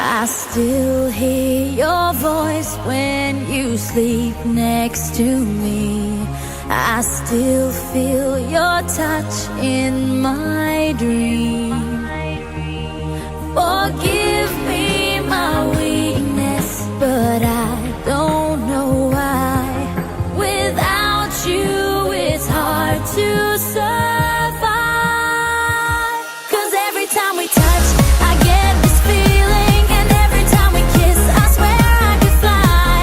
I still hear your voice when you sleep next to me. I still feel your touch in my dream. Forgive me my weakness, but I don't know why. Without you, it's hard to survive. 'Cause every time we touch, I get this feeling, and every time we kiss, I swear I could fly.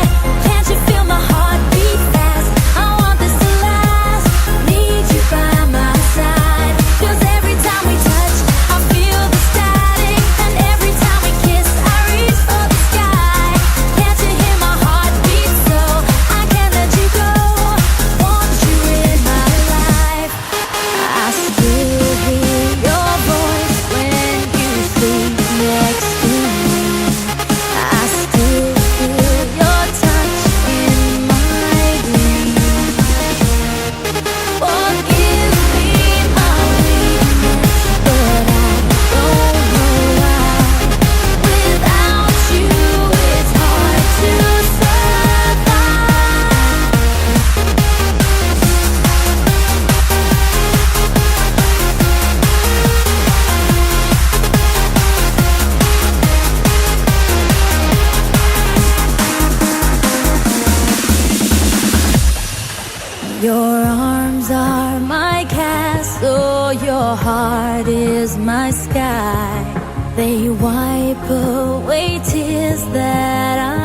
Can't you feel my heart beat fast? I want this to last. Need you by my side. 'Cause every time we touch, I feel the static, and every time we kiss, I reach for the sky. Can't you hear my heart beat? So I can't let you go. Want you in my life. I still hear your voice when you sleep next to me. I still feel your touch in my dream. Forgive me my weakness, but I don't know why. Without you, it's hard to survive. Your arms are my castle, your heart is my sky. They wipe away tears that I